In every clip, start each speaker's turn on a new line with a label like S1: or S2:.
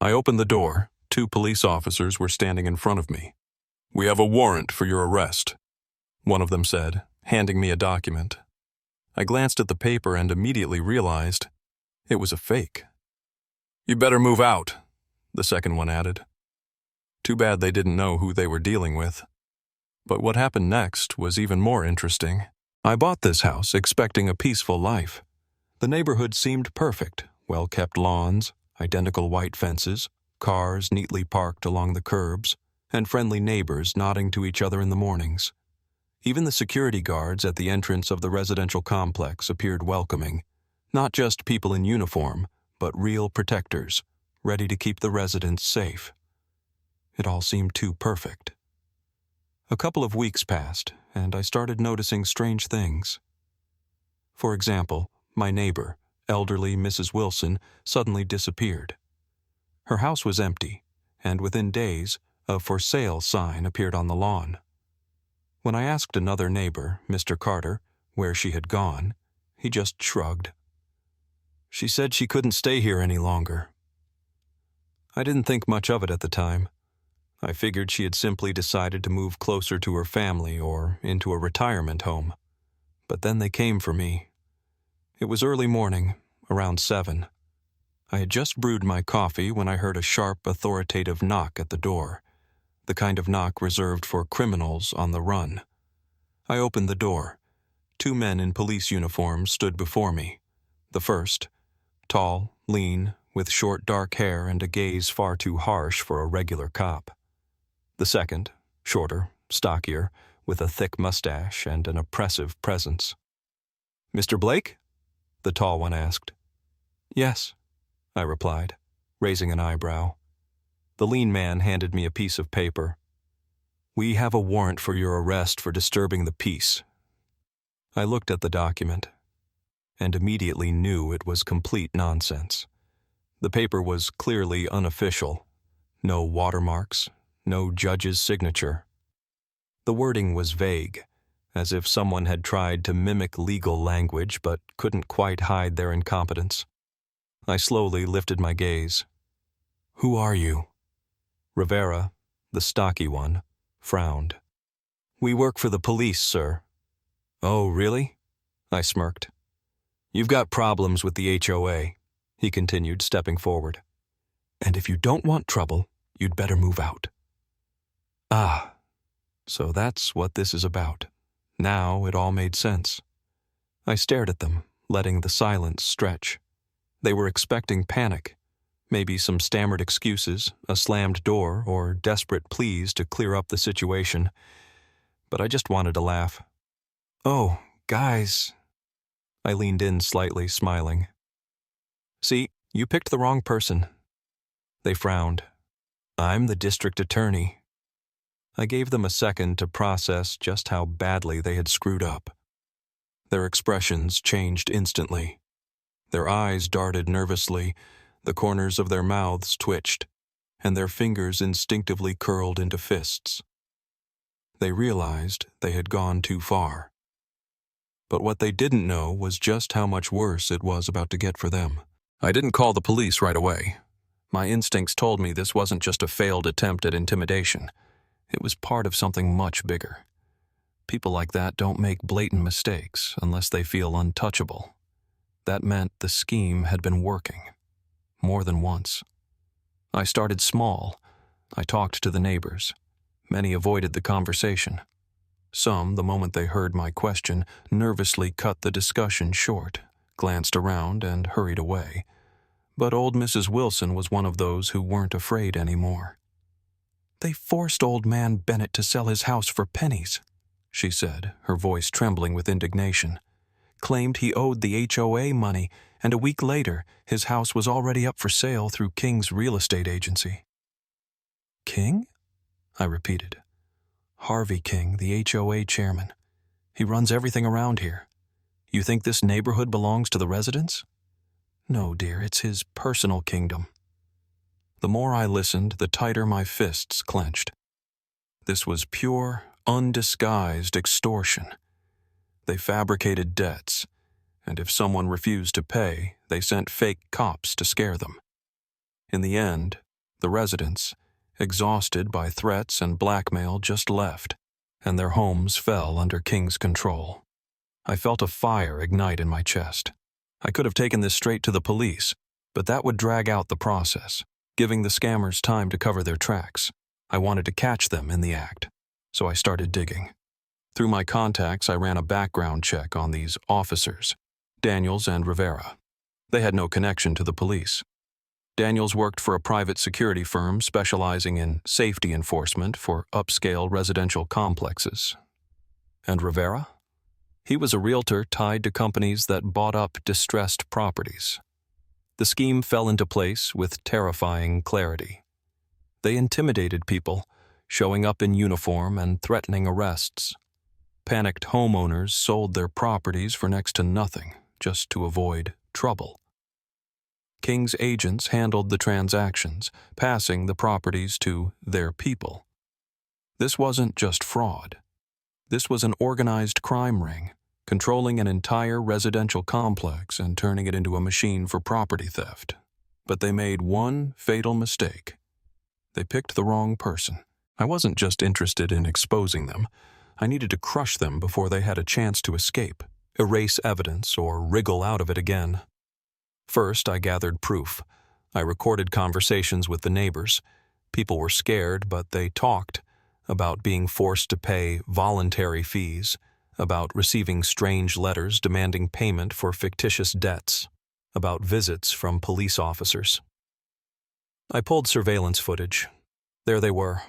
S1: I opened the door. 2 police officers were standing in front of me. "We have a warrant for your arrest," one of them said, handing me a document. I glanced at the paper and immediately realized it was a fake. "You better move out," the second one added. Too bad they didn't know who they were dealing with. But what happened next was even more interesting. I bought this house expecting a peaceful life. The neighborhood seemed perfect, well-kept lawns, identical white fences, cars neatly parked along the curbs, and friendly neighbors nodding to each other in the mornings. Even the security guards at the entrance of the residential complex appeared welcoming, not just people in uniform, but real protectors, ready to keep the residents safe. It all seemed too perfect. A couple of weeks passed, and I started noticing strange things. For example, my neighbor, elderly Mrs. Wilson, suddenly disappeared. Her house was empty, and within days, a "for sale" sign appeared on the lawn. When I asked another neighbor, Mr. Carter, where she had gone, he just shrugged. She said she couldn't stay here any longer. I didn't think much of it at the time. I figured she had simply decided to move closer to her family or into a retirement home. But then they came for me. It was early morning, around 7. I had just brewed my coffee when I heard a sharp, authoritative knock at the door, the kind of knock reserved for criminals on the run. I opened the door. 2 men in police uniforms stood before me. The first, tall, lean, with short dark hair and a gaze far too harsh for a regular cop. The second, shorter, stockier, with a thick mustache and an oppressive presence. "Mr. Blake?" the tall one asked. "Yes," I replied, raising an eyebrow. The lean man handed me a piece of paper. "We have a warrant for your arrest for disturbing the peace." I looked at the document and immediately knew it was complete nonsense. The paper was clearly unofficial. No watermarks, no judge's signature. The wording was vague, as if someone had tried to mimic legal language but couldn't quite hide their incompetence. I slowly lifted my gaze. "Who are you?" Rivera, the stocky one, frowned. "We work for the police, sir." "Oh, really?" I smirked. "You've got problems with the HOA," he continued, stepping forward. "And if you don't want trouble, you'd better move out." Ah, so that's what this is about. Now it all made sense. I stared at them, letting the silence stretch. They were expecting panic, maybe some stammered excuses, a slammed door, or desperate pleas to clear up the situation. But I just wanted to laugh. "Oh, guys." I leaned in slightly, smiling. "See, you picked the wrong person." They frowned. "I'm the district attorney." I gave them a second to process just how badly they had screwed up. Their expressions changed instantly. Their eyes darted nervously, the corners of their mouths twitched, and their fingers instinctively curled into fists. They realized they had gone too far. But what they didn't know was just how much worse it was about to get for them. I didn't call the police right away. My instincts told me this wasn't just a failed attempt at intimidation. It was part of something much bigger. People like that don't make blatant mistakes unless they feel untouchable. That meant the scheme had been working. More than once. I started small. I talked to the neighbors. Many avoided the conversation. Some, the moment they heard my question, nervously cut the discussion short, glanced around, and hurried away. But old Mrs. Wilson was one of those who weren't afraid anymore. "They forced old man Bennett to sell his house for pennies," she said, her voice trembling with indignation. "Claimed he owed the HOA money, and a week later, his house was already up for sale through King's real estate agency." "King?" I repeated. "Harvey King, the HOA chairman. He runs everything around here. You think this neighborhood belongs to the residents?" "No, dear, it's his personal kingdom." The more I listened, the tighter my fists clenched. This was pure, undisguised extortion. They fabricated debts, and if someone refused to pay, they sent fake cops to scare them. In the end, The residents, exhausted by threats and blackmail, just left, and their homes fell under King's control. I felt a fire ignite in my chest. I could have taken this straight to the police, but that would drag out the process, giving the scammers time to cover their tracks. I wanted to catch them in the act, so I started digging. Through my contacts, I ran a background check on these officers, Daniels and Rivera. They had no connection to the police. Daniels worked for a private security firm specializing in safety enforcement for upscale residential complexes. And Rivera? He was a realtor tied to companies that bought up distressed properties. The scheme fell into place with terrifying clarity. They intimidated people, showing up in uniform and threatening arrests. Panicked homeowners sold their properties for next to nothing, just to avoid trouble. King's agents handled the transactions, passing the properties to their people. This wasn't just fraud. This was an organized crime ring, controlling an entire residential complex and turning it into a machine for property theft. But they made one fatal mistake. They picked the wrong person. I wasn't just interested in exposing them. I needed to crush them before they had a chance to escape, erase evidence, or wriggle out of it again. First, I gathered proof. I recorded conversations with the neighbors. People were scared, but they talked about being forced to pay voluntary fees, about receiving strange letters demanding payment for fictitious debts, about visits from police officers. I pulled surveillance footage. There they were,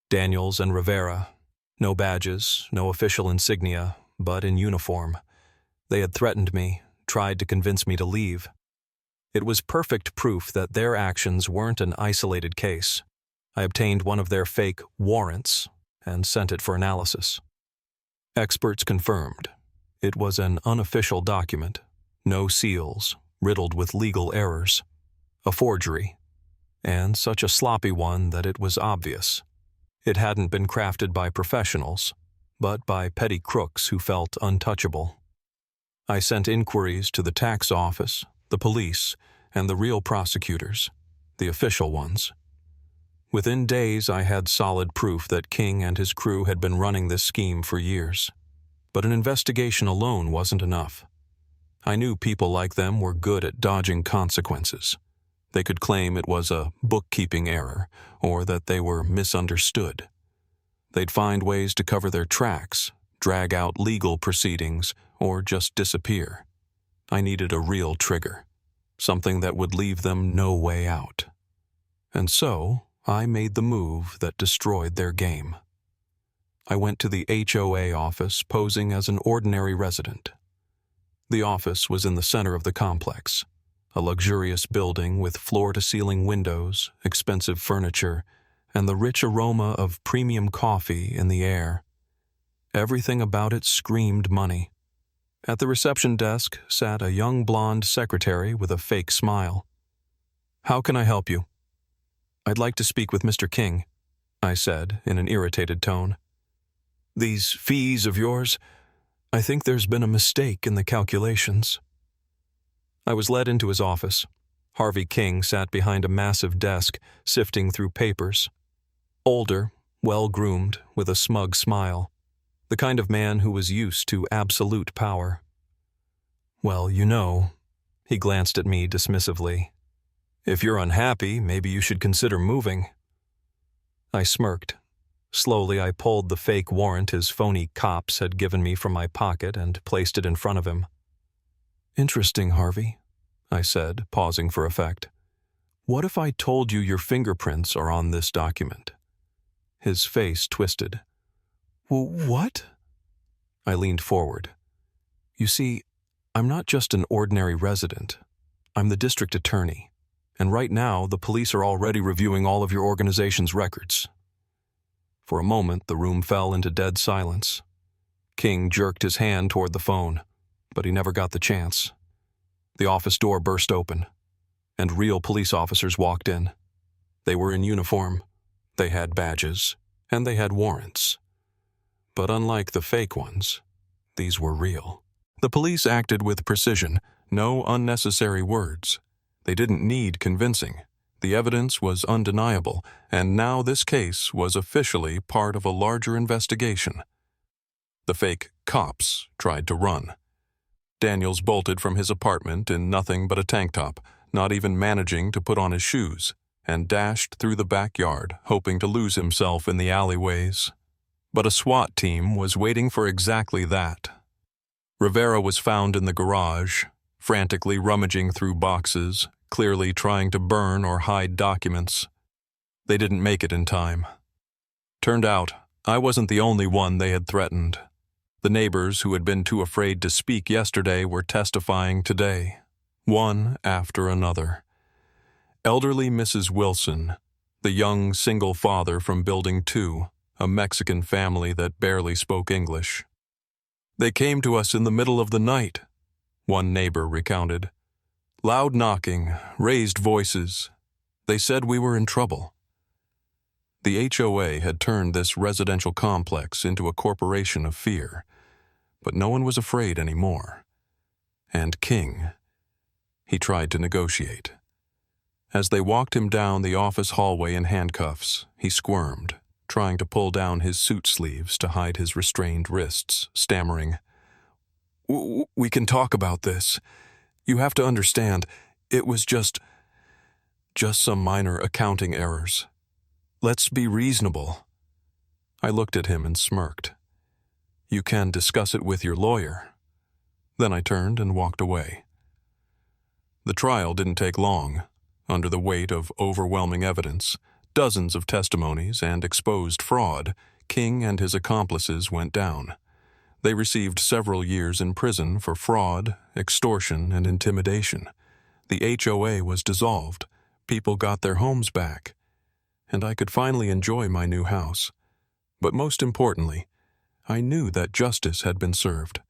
S1: Daniels and Rivera. No badges, no official insignia, but in uniform. They had threatened me, tried to convince me to leave. It was perfect proof that their actions weren't an isolated case. I obtained one of their fake warrants and sent it for analysis. Experts confirmed. It was an unofficial document, no seals, riddled with legal errors. A forgery, and such a sloppy one that it was obvious. It hadn't been crafted by professionals, but by petty crooks who felt untouchable. I sent inquiries to the tax office, the police, and the real prosecutors, the official ones. Within days, I had solid proof that King and his crew had been running this scheme for years. But an investigation alone wasn't enough. I knew people like them were good at dodging consequences. They could claim it was a bookkeeping error, or that they were misunderstood. They'd find ways to cover their tracks, drag out legal proceedings, or just disappear. I needed a real trigger, something that would leave them no way out. And so, I made the move that destroyed their game. I went to the HOA office posing as an ordinary resident. The office was in the center of the complex, a luxurious building with floor-to-ceiling windows, expensive furniture, and the rich aroma of premium coffee in the air. Everything about it screamed money. At the reception desk sat a young blonde secretary with a fake smile. "How can I help you?" "I'd like to speak with Mr. King," I said in an irritated tone. "These fees of yours, I think there's been a mistake in the calculations." I was led into his office. Harvey King sat behind a massive desk, sifting through papers. Older, well-groomed, with a smug smile. The kind of man who was used to absolute power. "Well, you know," he glanced at me dismissively. "If you're unhappy, maybe you should consider moving." I smirked. Slowly, I pulled the fake warrant his phony cops had given me from my pocket and placed it in front of him. "Interesting, Harvey," I said, pausing for effect. "What if I told you your fingerprints are on this document?" His face twisted. "What?" I leaned forward. "You see, I'm not just an ordinary resident. I'm the district attorney, and right now the police are already reviewing all of your organization's records." For a moment, the room fell into dead silence. King jerked his hand toward the phone, but he never got the chance. The office door burst open, and real police officers walked in. They were in uniform, they had badges, and they had warrants. But unlike the fake ones, these were real. The police acted with precision, no unnecessary words. They didn't need convincing. The evidence was undeniable, and now this case was officially part of a larger investigation. The fake cops tried to run. Daniels bolted from his apartment in nothing but a tank top, not even managing to put on his shoes, and dashed through the backyard, hoping to lose himself in the alleyways. But a SWAT team was waiting for exactly that. Rivera was found in the garage, frantically rummaging through boxes, clearly trying to burn or hide documents. They didn't make it in time. Turned out, I wasn't the only one they had threatened. The neighbors who had been too afraid to speak yesterday were testifying today, one after another. Elderly Mrs. Wilson, the young single father from Building 2, a Mexican family that barely spoke English. They came to us in the middle of the night, one neighbor recounted. Loud knocking, raised voices. They said we were in trouble. The HOA had turned this residential complex into a corporation of fear, but no one was afraid anymore. And King, he tried to negotiate. As they walked him down the office hallway in handcuffs, he squirmed, trying to pull down his suit sleeves to hide his restrained wrists, stammering, "We can talk about this. You have to understand, it was just some minor accounting errors. Let's be reasonable." I looked at him and smirked. "You can discuss it with your lawyer." Then I turned and walked away. The trial didn't take long. Under the weight of overwhelming evidence, dozens of testimonies, and exposed fraud, King and his accomplices went down. They received several years in prison for fraud, extortion, and intimidation. The HOA was dissolved. People got their homes back. And I could finally enjoy my new house. But most importantly, I knew that justice had been served.